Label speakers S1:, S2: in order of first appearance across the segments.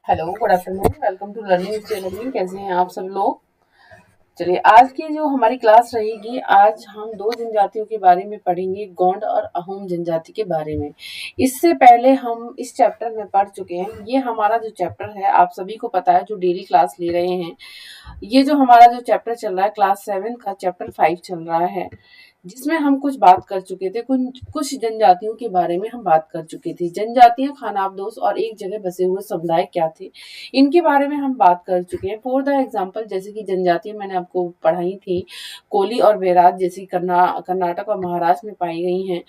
S1: Hello, good afternoon. Welcome to learning channel. कैसे हैं आप सब लोग? चलिए, आज की जो हमारी क्लास रहेगी, आज हम दो जनजातियों के बारे में पढ़ेंगे, गोंड और अहोम जनजाति के बारे में। इससे पहले हम इस चैप्टर में पढ़ चुके हैं। ये हमारा जो चैप्टर है, आप सभी को पता है, जो डेली क्लास ले रहे हैं, ये जो हमारा जो चैप्टर चल रहा है, क्लास 7 का चैप्टर 5 चल रहा है, जिसमें हम कुछ बात कर चुके थे। कुछ कुछ जनजातियों के बारे में हम बात कर चुके थे। जनजातियां, खानाबदोश और एक जगह बसे हुए समुदाय क्या थे, इनके बारे में हम बात कर चुके हैं। फॉर द एग्जाम्पल, जैसे कि जनजातियां मैंने आपको पढ़ाई थी, कोली और बेराज जैसी कर्नाटक और महाराष्ट्र में पाई गई हैं।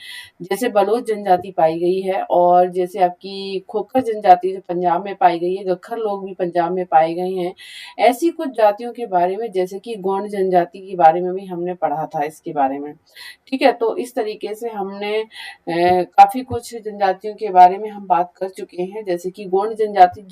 S1: जैसे बलोच जनजाति पाई गई है, और जैसे आपकी खोखर जनजाति जो पंजाब में पाई गई है, गखर लोग भी पंजाब में पाए गए हैं। ऐसी कुछ जातियों के बारे में, जैसे कि गोंड जनजाति के बारे में भी हमने पढ़ा था इसके बारे में। ठीक है, तो इस तरीके से हमने काफी कुछ जनजातियों के बारे में हम बात कर चुके हैं। जैसे कि गोंड जनजाति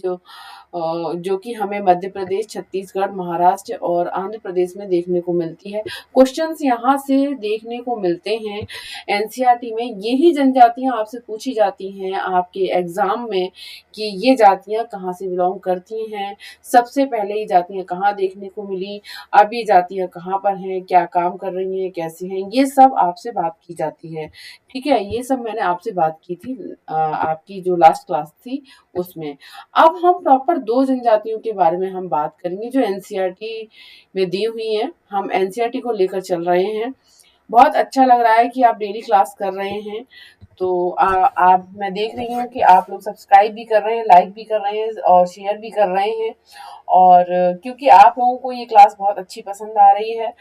S1: जो कि हमें मध्य प्रदेश, छत्तीसगढ़, महाराष्ट्र और आंध्र प्रदेश में देखने को मिलती है। क्वेश्चंस यहाँ से देखने को मिलते हैं एनसीईआरटी में। यही जनजातियां आपसे पूछी जाती हैं आपके एग्जाम में कि ये जातियां कहाँ से बिलोंग करती हैं, सबसे पहले ये जातियां कहाँ देखने को मिली, अब ये जातियां कहाँ पर हैं, क्या काम कर रही हैं, कैसी हैं, ये सब आपसे बात की जाती है। ठीक है, ये सब मैंने आपसे बात की थी आपकी जो लास्ट क्लास थी उसमें। अब हम प्रॉपर दो जनजातियों के बारे में हम बात करेंगे जो एनसीईआरटी में दी हुई हैं। हम एनसीईआरटी को लेकर चल रहे हैं। बहुत अच्छा लग रहा है कि आप डेली क्लास कर रहे हैं। तो आप, मैं देख रही हूँ कि आप लोग सब्सक्राइब भी कर रहे हैं, लाइक भी कर रहे हैं और शेयर भी कर रहे हैं। और क्योंकि आप लोगों को ये क्लास बहुत अच्छी पसंद आ रही है,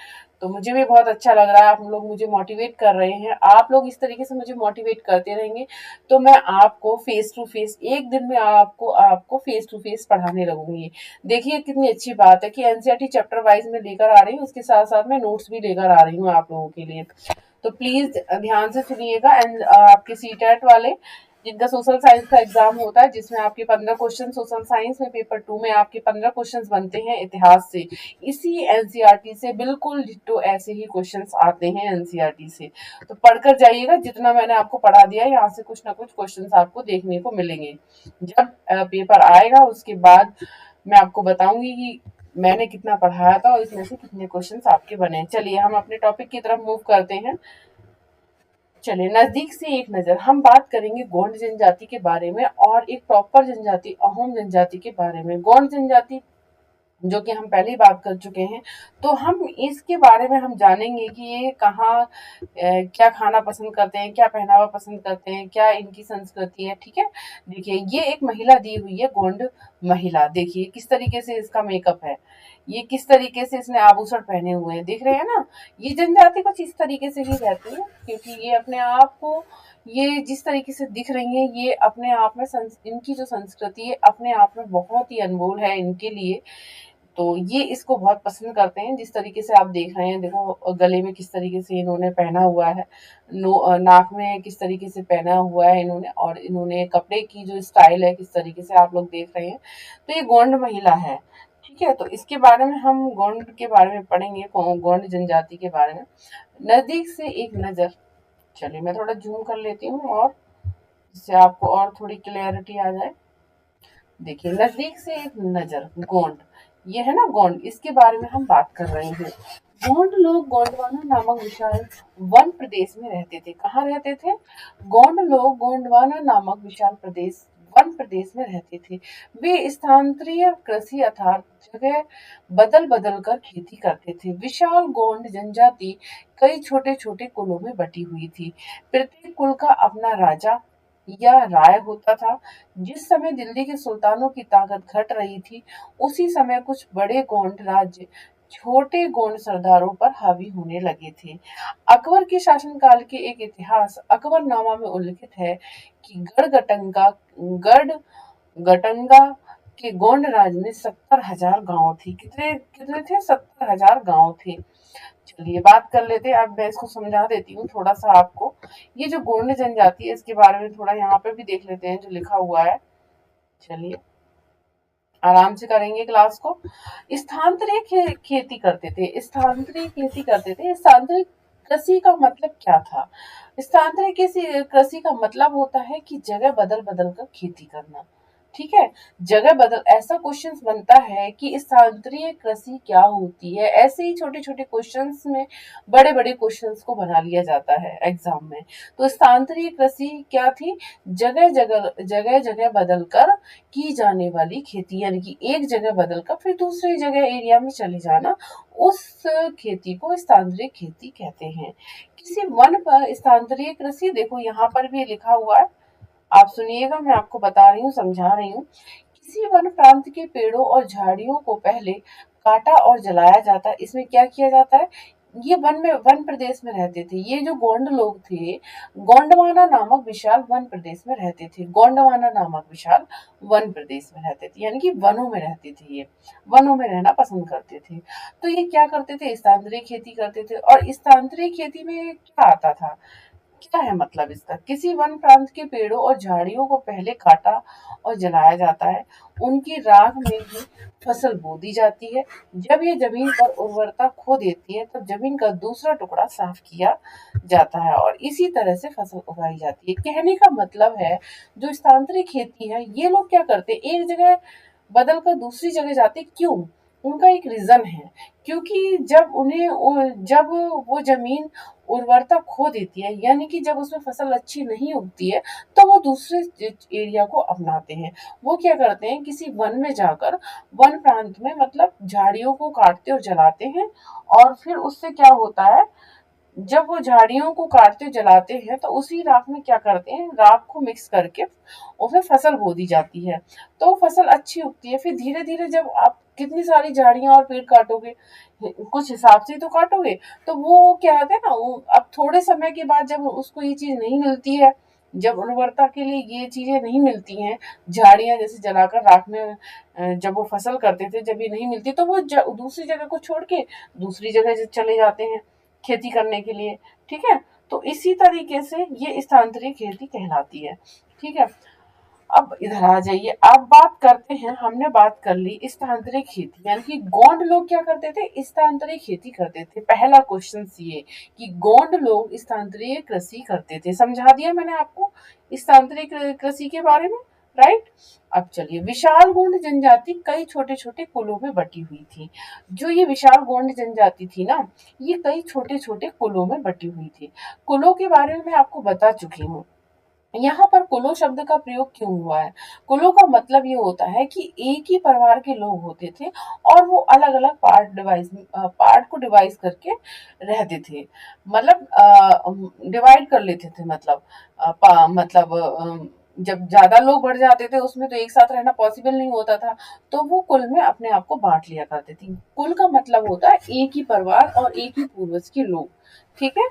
S1: तो मुझे भी बहुत अच्छा लग रहा है। आप लोग मुझे मोटिवेट कर रहे हैं। आप लोग इस तरीके से मुझे मोटिवेट करते रहेंगे तो मैं आपको फेस टू फेस, एक दिन में आपको आपको फेस टू फेस पढ़ाने लगूंगी। देखिए कितनी अच्छी बात है कि एनसीईआरटी चैप्टर वाइज में लेकर आ रही हूँ, उसके साथ साथ मैं नोट्स भी लेकर आ रही हूँ आप लोगों के लिए। तो प्लीज ध्यान से सुनिएगा। एंड आपके सीटेट वाले जिनका सोशल साइंस का एग्जाम होता है, जिसमें आपके 15 क्वेश्चन सोशल साइंस में, पेपर 2 में आपके 15 क्वेश्चंस बनते हैं इतिहास से, इसी एनसीईआरटी से बिल्कुल डिट्टो ऐसे ही क्वेश्चंस आते हैं एनसीईआरटी से। तो पढ़कर जाइएगा, जितना मैंने आपको पढ़ा दिया है यहाँ से कुछ ना कुछ क्वेश्चंस आपको देखने को मिलेंगे। जब पेपर आएगा उसके बाद मैं आपको बताऊंगी कि मैंने कितना पढ़ाया था और इसमें से कितने क्वेश्चंस आपके बने। चलिए हम अपने टॉपिक की तरफ मूव करते हैं। चलिए, नजदीक से एक नजर हम बात करेंगे गोंड जनजाति के बारे में और एक प्रॉपर जनजाति अहोम जनजाति के बारे में। गोंड जनजाति जो कि हम पहले ही बात कर चुके हैं, तो हम इसके बारे में हम जानेंगे कि ये कहाँ क्या खाना पसंद करते हैं, क्या पहनावा पसंद करते हैं, क्या इनकी संस्कृति है। ठीक है, देखिए ये एक महिला दी हुई है, गोंड महिला। देखिए किस तरीके से इसका मेकअप है, ये किस तरीके से इसने आभूषण पहने हुए हैं, देख रहे हैं ना। ये जनजाति कुछ इस तरीके से ही रहती है, क्योंकि ये अपने आप को, ये जिस तरीके से दिख रही हैं, ये अपने आप में इनकी जो संस्कृति है अपने आप में बहुत ही अनमोल है इनके लिए। तो ये इसको बहुत पसंद करते हैं। जिस तरीके से आप देख रहे हैं, देखो गले में किस तरीके से इन्होंने पहना हुआ है, नाक में किस तरीके से पहना हुआ है इन्होंने, और इन्होंने कपड़े की जो स्टाइल है किस तरीके से आप लोग देख रहे हैं। तो ये गोंड महिला है। ठीक है, तो इसके बारे में हम गोंड के बारे में पढ़ेंगे, गोंड जनजाति के बारे में। नजदीक से एक नजर। चलिए मैं थोड़ा जूम कर लेती हूँ और जिससे आपको और थोड़ी क्लियरिटी आ जाए। देखिए नजदीक से एक नजर, गोंड, ये है ना गोंड, इसके बारे में हम बात कर रहे हैं। गोंड लोग गोंडवाना नामक विशाल वन प्रदेश में रहते थे। कहाँ रहते थे? गोंड लोग गोंडवाना नामक विशाल प्रदेश, वन प्रदेश में रहते थे। वे स्थानांतरीय कृषि अर्थात जगह बदल बदल कर खेती करते थे। विशाल गोंड जनजाति कई छोटे छोटे कुलों में बटी हुई थी। प्रत्येक कुल का अपना राजा या राय होता था। जिस समय दिल्ली के सुल्तानों की ताकत घट रही थी, उसी समय कुछ बड़े गोंड राज्य छोटे गोंड सरदारों पर हावी होने लगे थे। अकबर के शासनकाल के एक इतिहास अकबरनामा में उल्लिखित है कि गढ़ गटंगा के गोंड राज में 70,000 गांव थे। कितने कितने थे? 70,000 गांव थे। चलिए बात कर लेते हैं। अब मैं इसको समझा देती हूँ थोड़ा सा आपको। ये जो गोंड जनजाति है इसके बारे में थोड़ा यहाँ पे भी देख लेते हैं जो लिखा हुआ है। चलिए आराम से करेंगे क्लास को। खेती करते थे, स्थानांतरित खेती करते थे। स्थानांतरित कृषि का मतलब क्या था? स्थानांतरित कृषि का मतलब होता है कि जगह बदल बदल कर खेती करना। ठीक है। जगह बदल, ऐसा क्वेश्चंस बनता है कि स्थानांतरीय कृषि क्या होती है। ऐसे ही छोटे छोटे क्वेश्चंस में बड़े बड़े क्वेश्चंस को बना लिया जाता है एग्जाम में। तो स्थानांतरीय कृषि क्या थी? जगह जगह बदल कर की जाने वाली खेती, यानी कि एक जगह बदल कर फिर दूसरी जगह एरिया में चले जाना, उस खेती को स्थानांतरीय खेती कहते हैं। किसी वन पर स्थानांतरीय कृषि, देखो यहाँ पर भी लिखा हुआ है, आप सुनिएगा, मैं आपको बता रही हूँ, समझा रही हूँ। किसी वन प्रांत के पेड़ों और झाड़ियों को पहले काटा और जलाया जाता है। इसमें क्या किया जाता है? ये वन प्रदेश में रहते थे, ये जो गोंड लोग थे, गोंडवाना नामक विशाल वन प्रदेश में रहते थे। गोंडवाना नामक विशाल वन प्रदेश में रहते थे, यानी कि वनों में रहते थे, ये वनों में रहना पसंद करते थे। तो ये क्या करते थे? स्थानांतरीय खेती करते थे। और स्थानांतरीय खेती में क्या आता था, क्या है मतलब इसका? किसी वन प्रांत के पेड़ों और झाड़ियों को पहले काटा और जलाया जाता है, उनकी राख में ही फसल बो दी जाती है। जब ये जमीन पर उर्वरता खो देती है तब जमीन का दूसरा टुकड़ा साफ किया जाता है और इसी तरह से फसल उगाई जाती है। कहने का मतलब है, जो स्थानांतरित खेती है, ये लोग क्या करते हैं, एक जगह बदल कर दूसरी जगह जाते, क्यों? उनका एक रीजन है, क्योंकि जब वो जमीन उर्वरता खो देती है, यानी कि जब उसमें फसल अच्छी नहीं उगती है, तो वो दूसरे एरिया को अपनाते हैं। वो क्या करते हैं, किसी वन में जाकर, वन प्रांत में मतलब झाड़ियों को काटते और जलाते हैं। और फिर उससे क्या होता है, जब वो झाड़ियों को काटते जलाते हैं तो उसी राख में क्या करते हैं, राख को मिक्स करके उसमें फसल बो दी जाती है, तो फसल अच्छी उगती है। फिर धीरे धीरे जब आप कितनी सारी झाड़ियां और पेड़ काटोगे, कुछ हिसाब से तो काटोगे, तो वो क्या होता है ना, अब थोड़े समय के बाद जब उसको ये चीज नहीं मिलती है, जब उर्वरता के लिए ये चीजें नहीं मिलती हैं, झाड़ियां जैसे जलाकर राख में जब वो फसल करते थे, जब ये नहीं मिलती तो वो दूसरी जगह को छोड़ के दूसरी जगह चले जाते हैं खेती करने के लिए। ठीक है, तो इसी तरीके से ये स्थानांतरित खेती कहलाती है। ठीक है, अब इधर आ जाइए, अब बात करते हैं, हमने बात कर ली स्थानांतरित खेती, यानी कि गोंड लोग क्या करते थे, स्थानांतरित खेती करते थे। पहला क्वेश्चन ये कि गोंड लोग स्थानांतरित कृषि करते थे, समझा दिया मैंने आपको स्थानांतरित कृषि के बारे में, राइट। अब चलिए, विशाल गोंड जनजाति कई छोटे छोटे कुलों में बटी हुई थी। जो ये विशाल गोंड जनजाति थी ना, ये कई छोटे छोटे कुलों में बटी हुई थी। कुलों के बारे में मैं आपको बता चुकी हूँ। यहाँ पर कुलो शब्द का प्रयोग क्यों हुआ है? कुलो का मतलब ये होता है कि एक ही परिवार के लोग होते थे और वो अलग अलग पार्ट को डिवाइस करके रहते थे, मतलब डिवाइड कर लेते थे, मतलब जब ज्यादा लोग बढ़ जाते थे उसमें तो एक साथ रहना पॉसिबल नहीं होता था, तो वो कुल में अपने आप को बांट लिया करते थे। कुल का मतलब होता है एक ही परिवार और एक ही पूर्वज के लोग। ठीक है,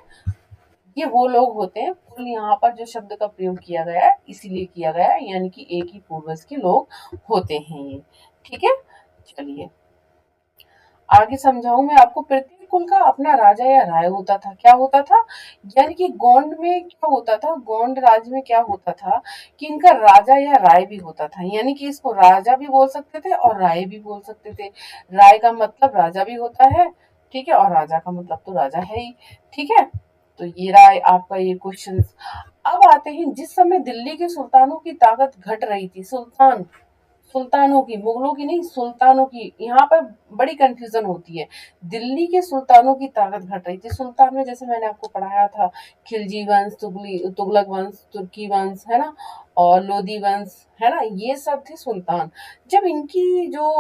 S1: ये वो लोग होते हैं। कुल यहाँ पर जो शब्द का प्रयोग किया गया है इसीलिए किया गया है, यानी कि एक ही पूर्वज के लोग होते हैं ये। ठीक है, चलिए आगे समझाऊं मैं आपको। प्रत्येक कुल का अपना राजा या राय होता था। क्या होता था? यानी कि गोंड में क्या होता था, गोंड राज्य में क्या होता था कि इनका राजा या राय भी होता था, यानी कि इसको राजा भी बोल सकते थे और राय भी बोल सकते थे। राय का मतलब राजा भी होता है, ठीक है, और राजा का मतलब तो राजा है ही। ठीक है, तो ये रहा आपका ये क्वेश्चन। अब आते हैं, जिस समय दिल्ली के सुल्तानों की ताकत घट रही थी, सुल्तानों की, मुगलों की नहीं, सुल्तानों की, यहाँ पर बड़ी कंफ्यूजन होती है। दिल्ली के सुल्तानों की ताकत घट रही थी। सुल्तान में जैसे मैंने आपको पढ़ाया था, खिलजी वंश, तुगलक वंश, तुर्की वंश, है ना, और लोधी वंश, है ना, ये सब थे सुल्तान। जब इनकी जो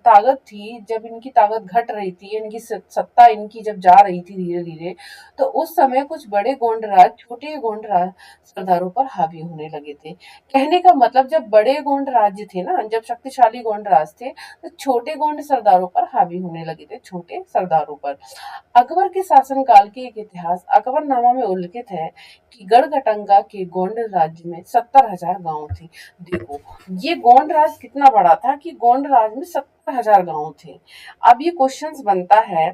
S1: ताकत थी, जब इनकी ताकत घट रही थी, इनकी सत्ता इनकी जब जा रही थी धीरे धीरे, तो उस समय कुछ बड़े गोंडराज छोटे गोंडराज सरदारों पर हावी होने लगे थे। कहने का मतलब, जब बड़े गोंड राज्य थे ना, जब शक्तिशाली गोंड राज थे, तो छोटे गोंड सरदारों पर हावी होने लगे थे, छोटे सरदारों पर। अकबर के शासनकाल के एक इतिहास अकबरनामा में उल्लिखित है कि गढ़गटंगा के गोंड राज्य में 70,000 गांव थे। देखो, ये गोंड राज कितना बड़ा था कि गोंड राज में 70,000 गांव थे। अब ये क्वेश्चन बनता है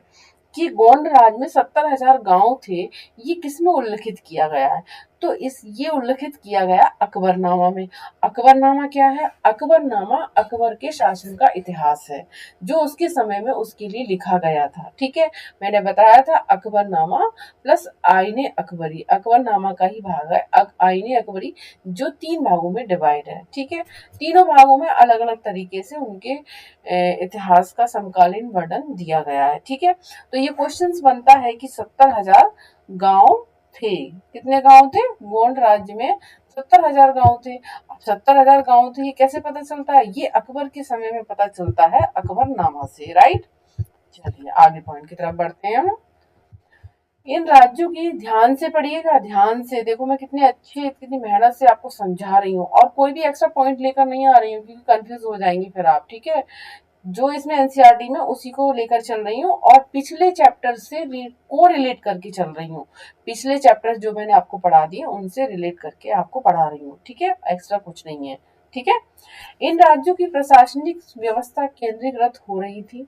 S1: कि गोंड राज में 70,000 गांव थे, ये किसमें उल्लिखित किया गया है? तो इस ये उल्लेखित किया गया अकबरनामा में। अकबरनामा क्या है? अकबरनामा अकबर के शासन का इतिहास है जो उसके समय में उसके लिए लिखा गया था। ठीक है, मैंने बताया था अकबरनामा प्लस आईने अकबरी, अकबरनामा का ही भाग है आईने अकबरी, जो 3 भागों में डिवाइड है। ठीक है, तीनों भागों में अलग अलग तरीके से उनके इतिहास का समकालीन वर्णन दिया गया है। ठीक है, तो ये क्वेश्चंस बनता है कि 70,000 गांव थे। कितने गांव थे गोंड राज्य में? 70,000 गांव थे। अब 70,000 गांव थे, ये कैसे पता चलता है? ये अकबर के समय में पता चलता है अकबरनामा से, राइट। चलिए आगे पॉइंट की तरफ बढ़ते हैं हम। इन राज्यों की ध्यान से पढ़िएगा, ध्यान से देखो, मैं कितने अच्छे कितनी मेहनत से आपको समझा रही हूँ और कोई भी एक्स्ट्रा पॉइंट लेकर नहीं आ रही हूँ क्योंकि कंफ्यूज हो जाएंगी फिर आप। ठीक है, जो इसमें एनसीईआरटी में उसी को लेकर चल रही हूँ और पिछले चैप्टर से को रिलेट करके चल रही हूँ। पिछले चैप्टर जो मैंने आपको पढ़ा दिए उनसे रिलेट करके आपको पढ़ा रही हूँ। ठीक है, एक्स्ट्रा कुछ नहीं है। ठीक है, इन राज्यों की प्रशासनिक व्यवस्था केंद्रीकृत हो रही थी।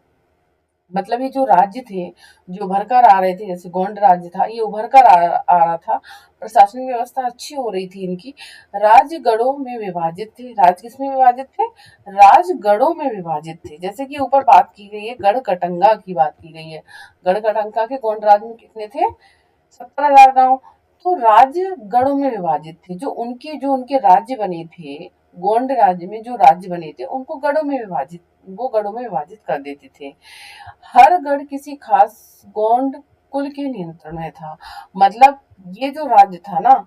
S1: मतलब ये जो राज्य थे जो उभर कर आ रहे थे, जैसे गोंड राज्य था ये उभर कर आ रहा था, प्रशासनिक व्यवस्था अच्छी हो रही थी इनकी। राजगढ़ों में विभाजित थे। राज किसमें विभाजित थे? राजगढ़ों में विभाजित थे। जैसे कि ऊपर बात की गई है, गढ़ कटंगा की बात की गई है। गढ़ कटंगा के गोंड राज्य में कितने थे? 70,000 गांव। तो राज्य गढ़ों में विभाजित थे। जो उनके राज्य बने थे, गोंड राज्य में जो राज्य बने थे उनको वो गढ़ों में विभाजित कर देते थे। हर गढ़ किसी खास गोंड कुल के नियंत्रण में था। मतलब ये जो राज्य था ना,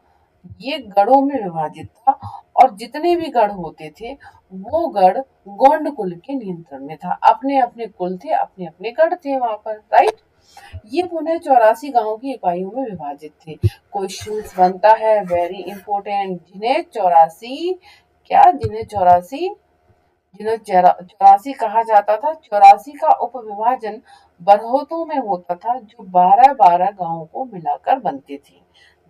S1: ये गढ़ों में विभाजित था और जितने भी गढ़ होते थे वो गढ़ गोंड कुल के नियंत्रण में था। अपने अपने कुल थे, अपने अपने गढ़ थे वहां पर, राइट। ये पुनः 84 गांव की इकाइयों में विभाजित थे। क्वेश्चन बनता है वेरी इंपॉर्टेंट, जिन्हें 84 कहा जाता था। 84 का उपविभाजन बरहोतों में होता था जो 12-12 गांवों को मिलाकर बनते थे।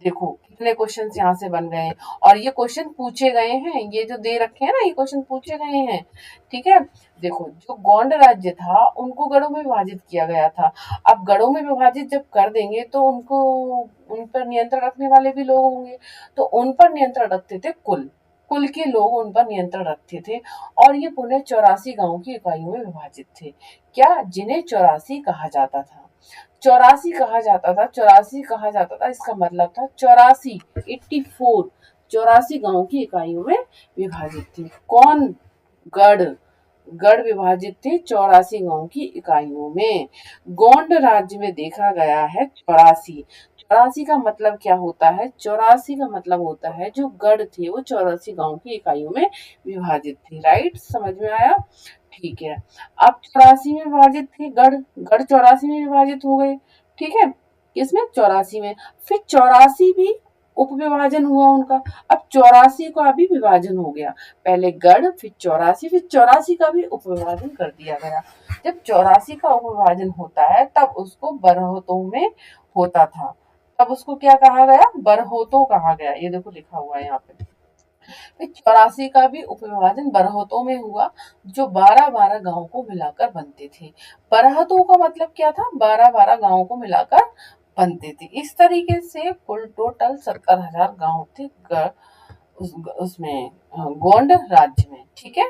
S1: देखो कितने क्वेश्चन यहाँ से बन गए हैं और ये क्वेश्चन पूछे गए हैं, ये जो दे रखे हैं ना ये क्वेश्चन पूछे गए हैं। ठीक है, देखो जो गोंड राज्य था उनको गढ़ों में विभाजित किया गया था। अब गढ़ों में विभाजित जब कर देंगे तो उनको उन पर नियंत्रण रखने वाले भी लोग होंगे, तो उन पर नियंत्रण रखते थे कुल कुल के लोग उन पर नियंत्रण रखते थे और ये पुनः 84 गांव की इकाइयों में विभाजित थे। क्या? जिन्हें 84 कहा जाता था। 84 कहा जाता था, इसका मतलब था 84, 84, 84 गांव की इकाइयों में विभाजित थे। कौन? गढ़। गढ़ विभाजित थे 84 गांव की इकाइयों में। गोंड राज्य में देखा गया है 84। 84 का मतलब क्या होता है? 84 का मतलब होता है जो गढ़ थे वो 84 गांव की इकाइयों में विभाजित थे, राइट। समझ में आया? ठीक है, अब 84 में विभाजित थे गढ़, गढ़ 84 में विभाजित हो गए। ठीक है, किसमें? 84 में। फिर 84 भी उप विभाजन हुआ उनका। अब 84 का भी विभाजन हो गया। पहले गढ़, फिर 84, फिर 84 का भी उप विभाजन कर दिया गया। जब 84 का उप विभाजन होता है तब उसको बरहोतों में होता था। तब उसको क्या कहा गया? बरहोतो कहा गया। ये देखो लिखा हुआ है यहाँ पे। फिर 84 का भी उपविभाजन बरहतों में हुआ जो 12-12 गांव को मिलाकर बनते थे। बरहतों का मतलब क्या था? 12-12 गांव को मिलाकर बनते थे। इस तरीके से कुल टोटल 70,000 गांव थे उसमें गोंड राज्य में। ठीक है,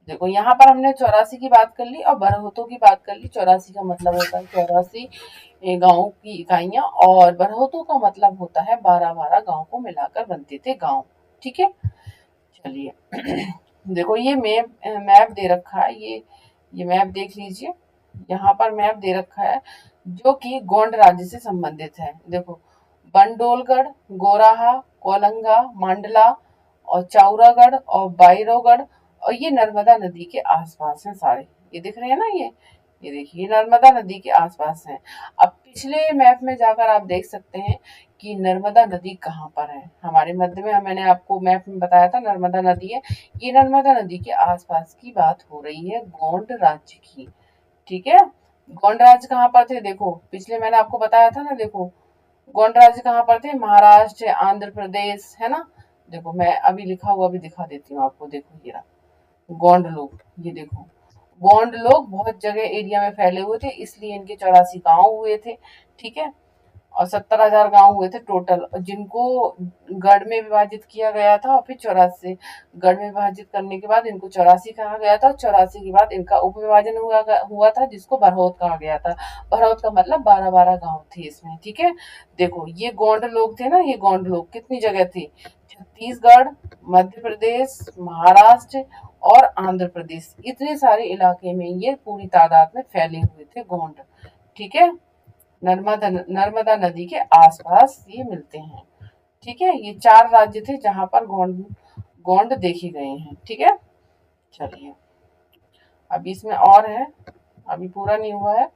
S1: देखो यहाँ पर हमने 84 की बात कर ली और बरहतों की बात कर ली। 84 का मतलब होता है 84 गांव की इकाइयां और बरहतों का मतलब होता है 12-12 गांव को मिलाकर बनते थे गांव। ठीक है, चलिए देखो ये मैप दे रखा है, ये मैप देख लीजिए। यहाँ पर मैप दे रखा है जो कि गोंड राज्य से संबंधित है। देखो बंडोलगढ़, गोराहा, कोलंगा, मांडला और चौरागढ़ और बाइरोगढ़ और ये नर्मदा नदी के आसपास हैं सारे। ये दिख रहे हैं ना, ये देखिए नर्मदा नदी के आसपास हैं। अब पिछले मैप में जाकर आप देख सकते हैं कि नर्मदा नदी कहाँ पर है। हमारे मध्य में मैंने आपको मैप में बताया था नर्मदा नदी है। ये नर्मदा नदी के आसपास की बात हो रही है गोंड राज्य की। ठीक है, गोंड राज्य कहाँ पर थे? देखो पिछले मैंने आपको बताया था ना, देखो गोंड राज्य कहाँ पर थे? महाराष्ट्र, आंध्र प्रदेश, है ना। देखो मैं अभी लिखा हुआ भी दिखा देती हूँ आपको। देखो ये रहा गोंड लोग, ये देखो गोंड लोग बहुत जगह एरिया में फैले हुए थे इसलिए इनके 84 गांव हुए थे। ठीक है, और 70,000 गांव हुए थे टोटल, जिनको गढ़ में विभाजित किया गया था और फिर 84 गढ़ में विभाजित करने के बाद इनको 84 कहा गया था। 84 के बाद इनका उप विभाजन हुआ था, जिसको भरहौत कहा गया था। भरहौत का मतलब 12-12 गांव थे इसमें। ठीक है, देखो ये गोंड लोग थे ना, ये गोंड लोग कितनी जगह थे, छत्तीसगढ़, मध्य प्रदेश, महाराष्ट्र और आंध्र प्रदेश, इतने सारे इलाके में ये पूरी तादाद में फैले हुए थे गोंड। ठीक है, नर्मदा नदी के आसपास ये मिलते हैं। ठीक है, ये 4 राज्य थे जहां पर गोंड गोंड देखे गए हैं। ठीक है, चलिए अभी इसमें और है, अभी पूरा नहीं हुआ है।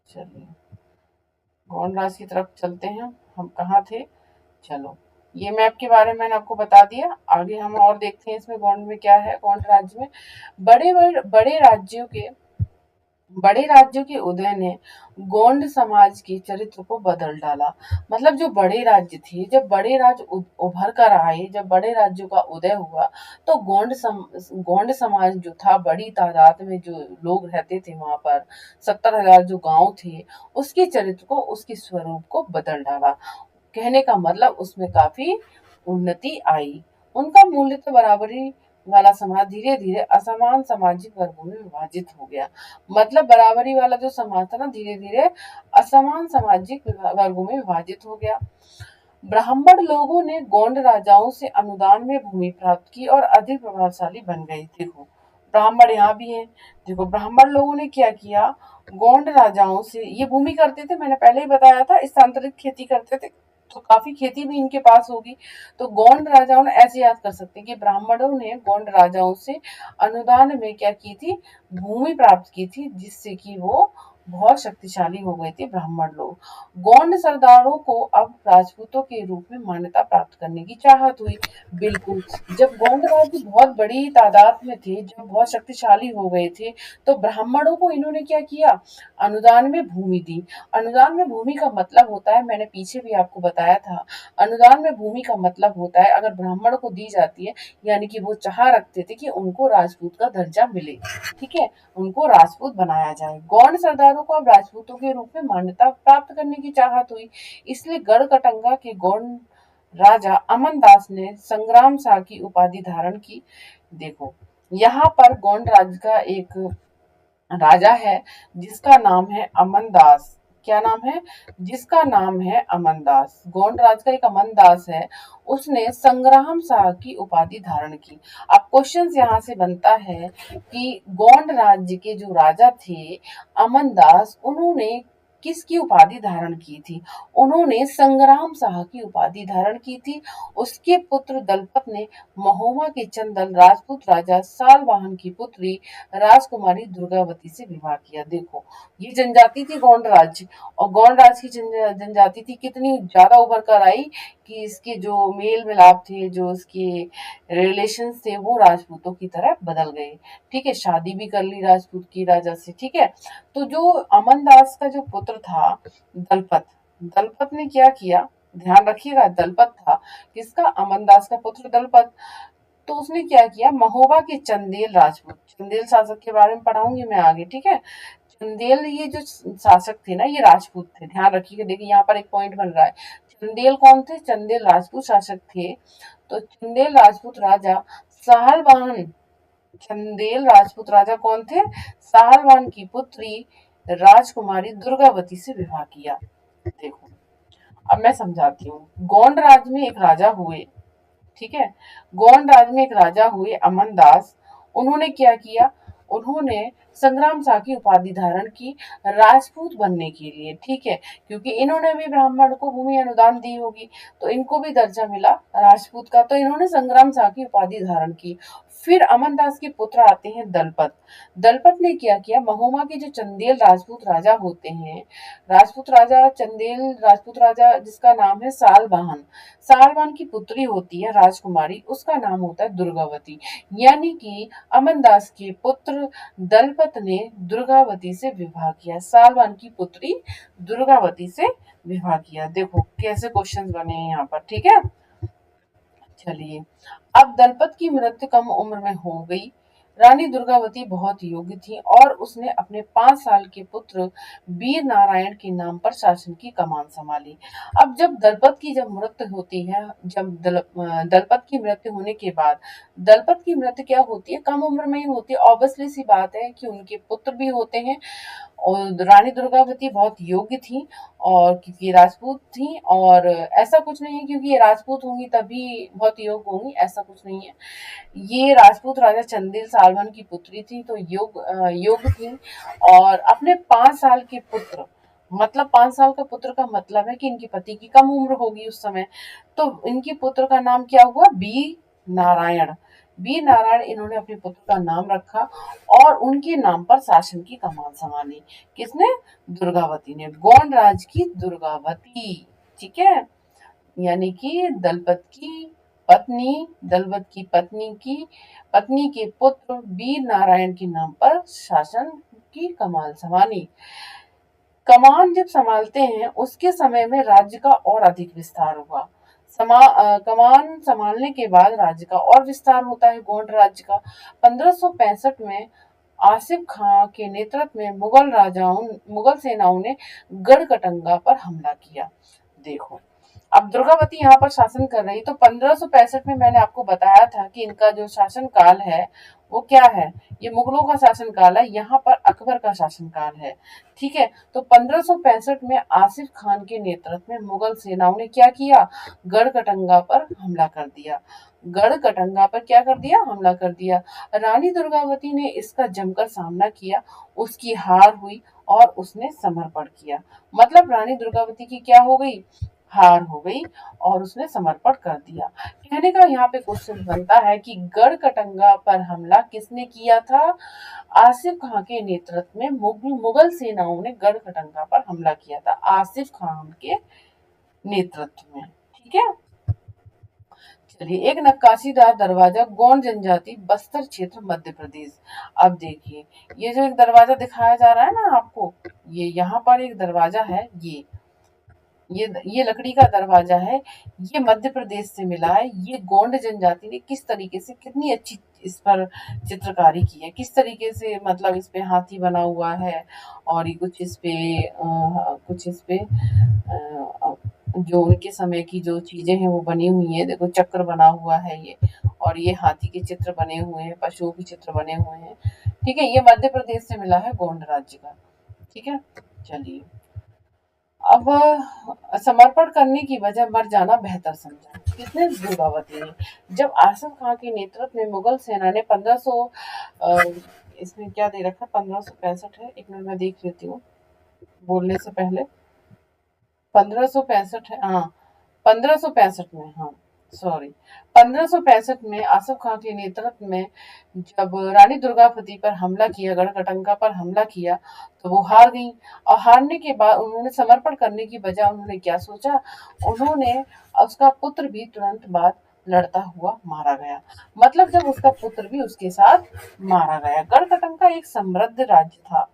S1: चलिए गोंड राज की तरफ चलते हैं, हम कहाँ थे। चलो, ये मैप के बारे में मैंने आपको बता दिया, आगे हम और देखते हैं इसमें गोंड में क्या है। गोंड राज्य में बड़े राज्यों के उदय ने गोंड समाज के चरित्र को बदल डाला। मतलब जो बड़े राज्य थे, जब बड़े राज्य उभर कर आए, जब बड़े राज्यों का उदय हुआ, तो गोंड समाज जो था, बड़ी तादाद में जो लोग रहते थे वहां पर, 70,000 जो गांव थे, उसके चरित्र को, उसके स्वरूप को बदल डाला। कहने का मतलब उसमें काफी उन्नति आई। उनका मूल्य तो बराबरी वाला समाज धीरे धीरे असमान सामाजिक वर्गों में विभाजित हो गया। मतलब बराबरी वाला जो समाज था ना, धीरे धीरे असमान सामाजिक वर्गों में विभाजित हो गया। ब्राह्मण लोगों ने गोंड राजाओं से अनुदान में भूमि प्राप्त की और अधिक प्रभावशाली बन गए। देखो ब्राह्मण यहाँ भी हैं। देखो ब्राह्मण लोगों ने क्या किया, गोंड राजाओं से ये भूमि करते थे, मैंने पहले ही बताया था, स्थानांतरित खेती करते थे, तो काफी खेती भी इनके पास होगी। तो गोंड राजाओं ने, ऐसे याद कर सकते हैं कि ब्राह्मणों ने गोंड राजाओं से अनुदान में क्या की थी, भूमि प्राप्त की थी, जिससे कि वो बहुत शक्तिशाली हो गए थे ब्राह्मण लोग। गोंड सरदारों को अब राजपूतों के रूप में मान्यता प्राप्त करने की चाहत हुई। बिल्कुल, जब गोंड राज्य बहुत बड़ी तादाद में थे, जब बहुत शक्तिशाली हो गए थे, तो ब्राह्मणों को इन्होंने क्या किया, अनुदान में भूमि दी। अनुदान में भूमि का मतलब होता है, मैंने पीछे भी आपको बताया था, अनुदान में भूमि का मतलब होता है अगर ब्राह्मण को दी जाती है, यानी कि वो चाह रखते थे कि उनको राजपूत का दर्जा मिले। ठीक है, उनको राजपूत बनाया जाए। गौंड सरदारों को अब राजपूतों के रूप में मान्यता प्राप्त करने की चाहत हुई, इसलिए गढ़कटंगा के गौंड राजा अमन दास ने संग्राम शाह की उपाधि धारण की। देखो यहाँ पर गौंड राज्य का एक राजा है जिसका नाम है अमन दास। क्या नाम है, जिसका नाम है अमन दास। गोंड राज का एक अमन दास है, उसने संग्राम शाह की उपाधि धारण की। अब क्वेश्चन यहाँ से बनता है कि गोंड राज्य के जो राजा थे अमन दास, उन्होंने किसकी उपाधि धारण की थी, उन्होंने संग्राम शाह की उपाधि धारण की थी। उसके पुत्र दलपत ने महोबा के चंदल राजपूत राजा सालवाहन की पुत्री राजकुमारी दुर्गावती से विवाह किया। देखो ये जनजाति थी गौंड राज्य, और गौंड राज्य की जनजाति थी कितनी ज्यादा उभर कर आई कि इसके जो मेल मिलाप थे, जो इसके रिलेशन थे, वो राजपूतों की तरह बदल गए। ठीक है, शादी भी कर ली राजपूत की राजा से। ठीक है, तो जो अमन दास का जो पुत्र था दलपत, दलपत ने क्या किया, ध्यान रखिएगा, दलपत था किसका, अमन दास का पुत्र दलपत। तो उसने क्या किया, महोबा के चंदेल राजपूत, चंदेल शासक के बारे में पढ़ाऊंगी मैं आगे। ठीक है, चंदेल ये जो शासक थे ना, ये राजपूत थे, ध्यान रखिएगा। देखिए यहाँ पर एक पॉइंट बन रहा है, चंदेल कौन थे, चंदेल राजपूत शासक थे। तो चंदेल राजपूत राजा साहलवान, चंदेल राजपूत राजा कौन थे, साहलवान की पुत्री राजकुमारी दुर्गावती से विवाह किया। देखो अब मैं समझाती हूँ। गोंड राज्य में एक राजा हुए, ठीक है, गोंड राज्य में एक राजा हुए अमन दास। उन्होंने क्या किया, उन्होंने संग्राम शाह की उपाधि धारण की राजपूत बनने के लिए। ठीक है, क्योंकि इन्होंने भी ब्राह्मण को भूमि अनुदान दी होगी, तो इनको भी दर्जा मिला राजपूत का, तो इन्होंने संग्राम शाह की उपाधि धारण की। फिर अमन दास के पुत्र आते हैं दलपत। दलपत ने क्या किया, महोबा के जो चंदेल राजपूत राजा होते हैं, राजपूत राजा चंदेल राजपूत राजा जिसका नाम है सालवाहन, सालवान की पुत्री होती है राजकुमारी, उसका नाम होता है दुर्गावती। यानी कि अमनदास के पुत्र दलपत ने दुर्गावती से विवाह किया, सालवान की पुत्री दुर्गावती से विवाह किया। देखो कैसे क्वेश्चंस बने हैं यहाँ पर। ठीक है, चलिए अब दलपत की मृत्यु कम उम्र में हो गई, रानी दुर्गावती बहुत योग्य थी और उसने अपने 5 साल के पुत्र वीर नारायण के नाम पर शासन की कमान संभाली। अब जब दलपत की जब मृत्यु होती है, जब दलपत की मृत्यु होने के बाद, दलपत की मृत्यु क्या होती है, कम उम्र में ही होती है। ऑब्वियसली सी बात है कि उनके पुत्र भी होते हैं। और रानी दुर्गावती बहुत योग्य थी, और क्योंकि ये राजपूत थी, और ऐसा कुछ नहीं है क्योंकि ये राजपूत होंगी तभी बहुत योग्य होंगी, ऐसा कुछ नहीं है। ये राजपूत राजा चंदेल सालवन की पुत्री थी, तो योग्य थी। और अपने 5 साल के पुत्र, मतलब 5 साल का पुत्र का मतलब है कि इनके पति की कम उम्र होगी उस समय, तो इनके पुत्र का नाम क्या हुआ, बी नारायण। बी नारायण इन्होंने अपने पुत्र का नाम रखा और उनके नाम पर शासन की कमान संभाली। किसने, दुर्गावती ने, गोंड राज की दुर्गावती। ठीक है, यानी कि दलपत की पत्नी के पुत्र वीर नारायण के नाम पर शासन की कमान संभाली। कमान जब संभालते हैं उसके समय में राज्य का और अधिक विस्तार हुआ। कमान संभालने के बाद राज्य का और विस्तार होता है, गोंड राज्य का। 1565 में आसिफ खां के नेतृत्व में मुगल सेनाओं ने गढ़कटंगा पर हमला किया। देखो, अब दुर्गावती यहाँ पर शासन कर रही, तो 1565 में मैंने आपको बताया था कि इनका जो शासन काल है वो क्या है, ये मुगलों का शासन काल है, यहाँ पर अकबर का शासन काल है। ठीक है, तो 1565 में आसिफ खान के नेतृत्व में मुगल सेनाओं ने क्या किया, गढ़कटंगा पर हमला कर दिया। गढ़कटंगा पर क्या कर दिया, हमला कर दिया। रानी दुर्गावती ने इसका जमकर सामना किया, उसकी हार हुई और उसने समर्पण किया। मतलब रानी दुर्गावती की क्या हो गई, हार हो गई, और उसने समर्पण कर दिया। कहने का यहाँ पे क्वेश्चन बनता है कि गढ़कटंगा पर हमला किसने किया था, आसिफ खां के नेतृत्व में मुगल सेनाओं ने गढ़कटंगा पर हमला किया था, आसिफ खान के नेतृत्व में। ठीक है, चलिए, एक नक्काशीदार दरवाजा, गोंड जनजाति, बस्तर क्षेत्र, मध्य प्रदेश। अब देखिए, ये जो एक दरवाजा दिखाया जा रहा है ना आपको, ये यहाँ पर एक दरवाजा है, ये लकड़ी का दरवाजा है, ये मध्य प्रदेश से मिला है। ये गोंड जनजाति ने किस तरीके से, कितनी अच्छी इस पर चित्रकारी की है, किस तरीके से, मतलब इस पे हाथी बना हुआ है, और ये कुछ इस पे जो उनके समय की जो चीजें हैं वो बनी हुई है। देखो, चक्र बना हुआ है ये, और ये हाथी के चित्र बने हुए हैं, पशुओं के चित्र बने हुए हैं। ठीक है, ये मध्य प्रदेश से मिला है, गोंड राज्य का। ठीक है, चलिए, अब समर्पण करने की वजह मर जाना बेहतर समझा, किसने, दुर्गावती ने। जब आसिफ खां के नेतृत्व में मुगल सेना ने 1500, इसमें क्या दे रखा है, 1565 है, एक मिनट मैं देख लेती हूँ बोलने से पहले। 1565 है, हाँ, 1565 में, हाँ, सॉरी, 1565 में आसिफ खां के नेतृत्व में जब रानी दुर्गावती पर हमला किया, गढ़कटंका पर हमला किया, तो वो हार गई। और हारने के बाद उन्होंने समर्पण करने की बजाय उन्होंने क्या सोचा, उन्होंने उसका पुत्र भी तुरंत बाद लड़ता हुआ मारा गया। मतलब जब उसका पुत्र भी उसके साथ मारा गया। गढ़कटंका एक समृद्ध राज्य था,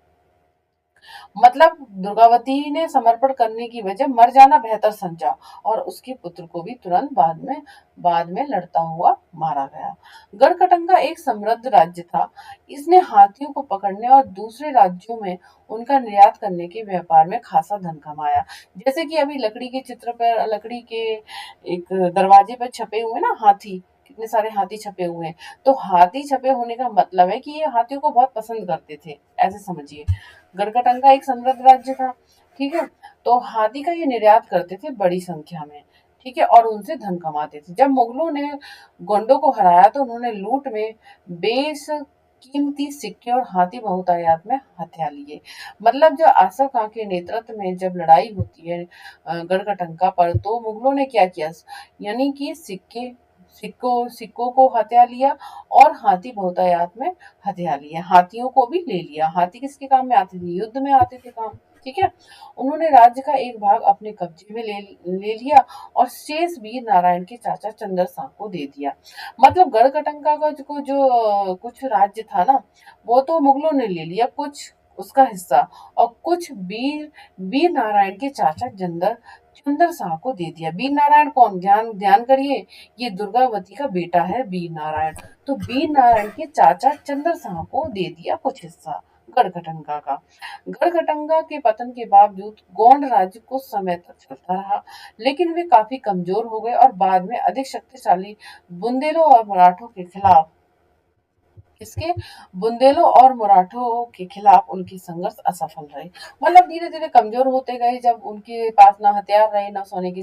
S1: मतलब दुर्गावती ने समर्पण करने की वजह मर जाना बेहतर समझा, और उसके पुत्र को भी तुरंत बाद में लड़ता हुआ मारा गया। गढ़कटंगा एक समृद्ध राज्य था। इसने हाथियों को पकड़ने और दूसरे राज्यों में उनका निर्यात करने के व्यापार में खासा धन कमाया। जैसे कि अभी लकड़ी के चित्र पर, लकड़ी के एक दरवाजे पर छपे हुए ना हाथी, कितने सारे हाथी छपे हुए हैं, तो हाथी छपे होने का मतलब है कि ये हाथियों को बहुत पसंद करते थे, ऐसे समझिए। गढ़कटंगा एक समृद्ध राज्य था। ठीक है, तो हाथी का ये निर्यात करते थे बड़ी संख्या में। ठीक है, और उनसे धन कमाते थे। जब मुगलों ने गोंडों को हराया तो उन्होंने लूट में बेस कीमती सिक्के और हाथी बहुतायत में हथियार लिए। मतलब जो आसिफ खां के नेतृत्व में जब लड़ाई होती है गढ़कटंका पर, तो मुगलों ने क्या किया, यानी कि सिक्कों को हथियार लिया, और हाथी बहुतायत में हथियार लिया, हाथियों को भी ले लिया। हाथी किसके काम में आते थे, युद्ध में आते थे काम। ठीक है, उन्होंने राज्य का एक भाग अपने कब्जे में ले लिया, और शेष वीर नारायण के चाचा चंद्र शाह को दे दिया। मतलब गढ़कटंका का जो कुछ राज्य था ना, वो तो मुगलों ने ले लिया, कुछ उसका हिस्सा, और कुछ वीर वीर नारायण के चाचा चंद्र शाह को दे दिया। वीर नारायण कौन, ध्यान ध्यान करिए, ये दुर्गावती का बेटा है वीर नारायण। तो वीर नारायण के चाचा चंद्र शाह को दे दिया कुछ हिस्सा गढ़गटंगा का। गढ़गटंगा के पतन के बावजूद गोंड राज्य कुछ समय तक चलता रहा, लेकिन वे काफी कमजोर हो गए और बाद में अधिक शक्तिशाली बुंदेलों और मराठों के खिलाफ इसके बुंदेलों और मराठों के खिलाफ उनकी संघर्ष असफल रहे। मतलब धीरे धीरे कमजोर होते गए, जब उनके पास ना हथियार रहे, ना सोने की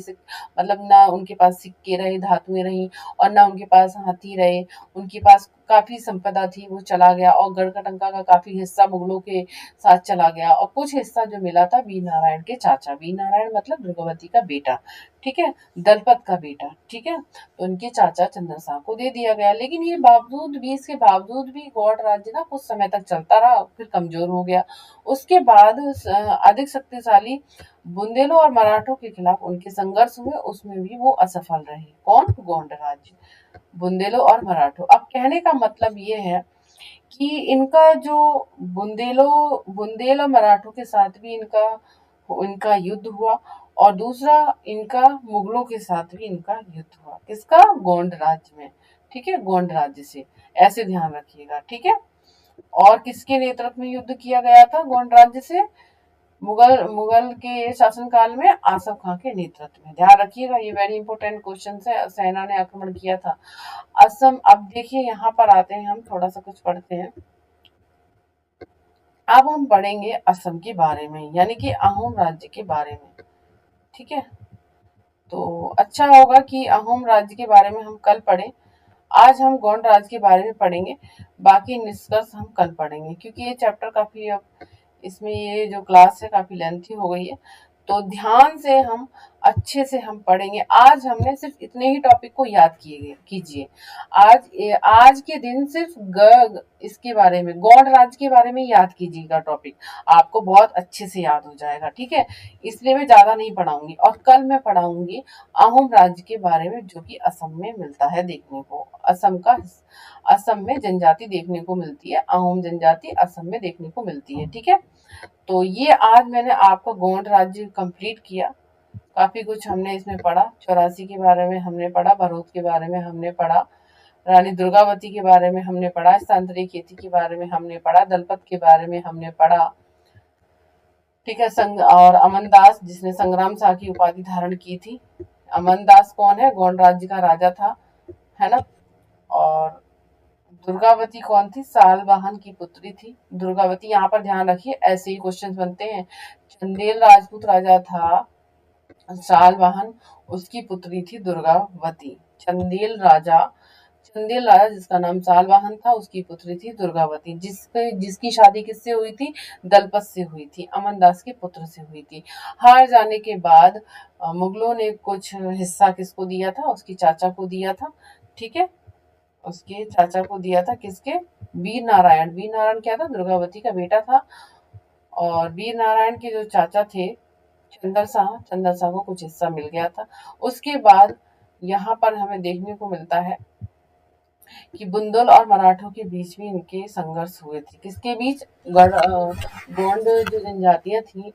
S1: मतलब ना उनके पास सिक्के रहे, धातुएं रही, और ना उनके पास हाथी रहे। उनके पास काफी संपदा थी, वो चला गया, और गढ़कटंका का काफी हिस्सा मुगलों के साथ चला गया, और कुछ हिस्सा जो मिला था वीर नारायण के चाचा, वीर नारायण मतलब दुर्गावती का बेटा, ठीक है, दलपत का बेटा, ठीक है, तो उनके चाचा चंद्र शाह को दे दिया गया। लेकिन ये बावजूद भी, इसके बावजूद भी गौड़ राज्य ना कुछ समय तक चलता रहा, फिर कमजोर हो गया। उसके बाद अधिक शक्तिशाली बुंदेलों और मराठों के खिलाफ उनके संघर्ष हुए, उसमें भी वो असफल रहे। कौन? गोंड राज्य, बुंदेलों और मराठों। अब कहने का मतलब ये है कि इनका जो बुंदेल और मराठों के साथ भी इनका इनका युद्ध हुआ, और दूसरा इनका मुगलों के साथ भी इनका युद्ध हुआ। किसका? गोंड राज्य में, ठीक है, गोंड राज्य से, ऐसे ध्यान रखिएगा, ठीक है। और किसके नेतृत्व में युद्ध किया गया था गोंड राज्य से? मुगल मुगल के शासनकाल में आसफ खां के नेतृत्व में। ध्यान रखिएगा, ये वेरी इंपॉर्टेंट क्वेश्चन है। सेना ने आक्रमण किया था असम। अब देखिए यहाँ पर आते हैं, हम थोड़ा सा कुछ पढ़ते हैं। अब हम पढ़ेंगे असम के बारे में, यानी कि अहोम राज्य के बारे में, ठीक है। तो अच्छा होगा कि अहोम राज्य के बारे में हम कल पढ़ें। आज हम गोंड राज्य के बारे में पढ़ेंगे, बाकी निष्कर्ष हम कल पढ़ेंगे, क्योंकि ये चैप्टर काफी, अब इसमें ये जो क्लास है काफी लेंथी हो गई है, तो ध्यान से हम अच्छे से हम पढ़ेंगे। आज हमने सिर्फ इतने ही टॉपिक को याद कीजिए। आज के दिन सिर्फ इसके बारे में, गौड़ राज्य के बारे में याद कीजिएगा टॉपिक, आपको बहुत अच्छे से याद हो जाएगा, ठीक है। इसलिए मैं ज्यादा नहीं पढ़ाऊंगी, और कल मैं पढ़ाऊंगी अहोम राज्य के बारे में, जो कि असम में मिलता है देखने को। असम में जनजाति देखने को मिलती है, अहोम जनजाति असम में देखने को मिलती है, ठीक है। तो ये आज मैंने आपका गोंड राज्य कंप्लीट किया। काफी कुछ हमने इसमें पढ़ा, 84 के बारे में हमने पढ़ा, भरूच के बारे में हमने पढ़ा, रानी दुर्गावती के बारे में हमने पढ़ा, स्थानांतरित खेती के बारे में हमने पढ़ा, दलपत के बारे में हमने पढ़ा, ठीक है। और अमनदास, जिसने संग्राम शाह की उपाधि धारण की थी। अमनदास कौन है? गोंड राज्य का राजा था, है ना। और दुर्गावती कौन थी? सालवाहन की पुत्री थी दुर्गावती। यहाँ पर ध्यान रखिए, ऐसे ही क्वेश्चन बनते हैं। चंदेल राजपूत राजा था सालवाहन, उसकी पुत्री थी दुर्गावती। चंदेल राजा जिसका नाम सालवाहन था, उसकी पुत्री थी दुर्गावती, जिसकी शादी किससे हुई थी? दलपत से हुई थी, अमनदास के पुत्र से हुई थी। हार जाने के बाद मुगलों ने कुछ हिस्सा किसको दिया था? उसकी चाचा को दिया था, ठीक है, उसके चाचा को दिया था। किसके? वीर नारायण। वीर नारायण क्या था? दुर्गावती का बेटा था। और वीर नारायण के जो चाचा थे चंद्र शाह को कुछ हिस्सा मिल गया था। उसके बाद यहाँ पर हमें देखने को मिलता है कि बुंदेल और मराठों के बीच में इनके संघर्ष हुए थे। किसके बीच? गोंड जो जनजातियां थी,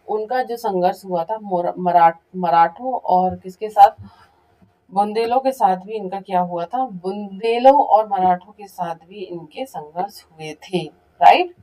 S1: उनका जो संघर्ष हुआ था मराठों और किसके साथ? बुंदेलों के साथ भी इनका क्या हुआ था? बुंदेलों और मराठों के साथ भी इनके संघर्ष हुए थे, राइट।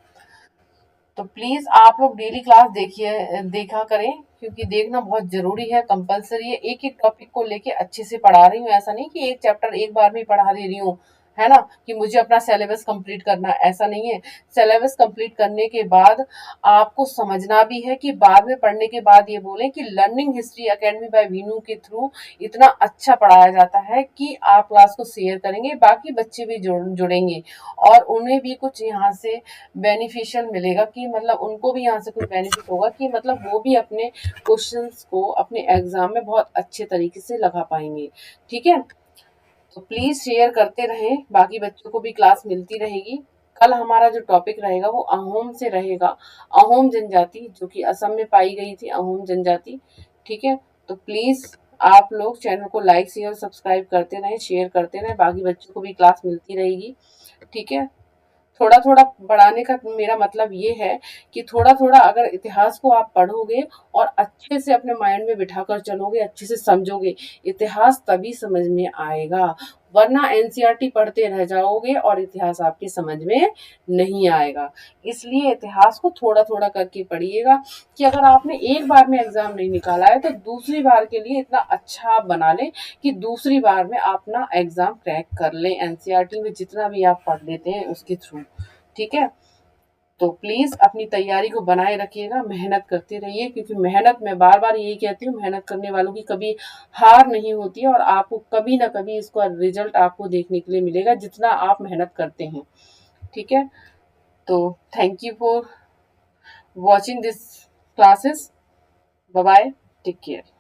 S1: तो प्लीज आप लोग डेली क्लास देखा करें, क्योंकि देखना बहुत जरूरी है, कंपलसरी है। एक एक टॉपिक को लेके अच्छे से पढ़ा रही हूँ, ऐसा नहीं कि एक चैप्टर एक बार में पढ़ा दे रही हूँ, है ना, कि मुझे अपना सिलेबस कंप्लीट करना, ऐसा नहीं है। सिलेबस कंप्लीट करने के बाद आपको समझना भी है, कि बाद में पढ़ने के बाद ये बोलें कि learning history academy by Veenu के थ्रू इतना अच्छा पढ़ाया जाता है कि आप क्लास को शेयर करेंगे, बाकी बच्चे भी जुड़ेंगे, और उन्हें भी कुछ यहाँ से बेनिफिशियल मिलेगा, कि मतलब उनको भी यहाँ से कुछ बेनिफिट होगा, कि मतलब वो भी अपने क्वेश्चंस को अपने एग्जाम में बहुत अच्छे तरीके से लगा पाएंगे, ठीक है। तो प्लीज शेयर करते रहें, बाकी बच्चों को भी क्लास मिलती रहेगी। कल हमारा जो टॉपिक रहेगा वो अहोम से रहेगा, अहोम जनजाति, जो कि असम में पाई गई थी, अहोम जनजाति, ठीक है। तो प्लीज आप लोग चैनल को लाइक शेयर सब्सक्राइब करते रहें, शेयर करते रहें, बाकी बच्चों को भी क्लास मिलती रहेगी, ठीक है। थोड़ा थोड़ा बढ़ाने का मेरा मतलब ये है कि थोड़ा थोड़ा अगर इतिहास को आप पढ़ोगे और अच्छे से अपने माइंड में बिठाकर चलोगे, अच्छे से समझोगे, इतिहास तभी समझ में आएगा। वरना एनसीईआरटी पढ़ते रह जाओगे और इतिहास आपके समझ में नहीं आएगा। इसलिए इतिहास को थोड़ा थोड़ा करके पढ़िएगा कि अगर आपने एक बार में एग्जाम नहीं निकाला है तो दूसरी बार के लिए इतना अच्छा आप बना लें कि दूसरी बार में आप ना एग्जाम क्रैक कर लें, एनसीईआरटी में जितना भी आप पढ़ लेते हैं उसके थ्रू। ठीक है, तो प्लीज अपनी तैयारी को बनाए रखिएगा, मेहनत करते रहिए, क्योंकि मेहनत, मैं बार बार यही कहती हूँ, मेहनत करने वालों की कभी हार नहीं होती है और आपको कभी ना कभी इसका रिजल्ट आपको देखने के लिए मिलेगा जितना आप मेहनत करते हैं। ठीक है, तो thank you for watching this classes. Bye bye, take care.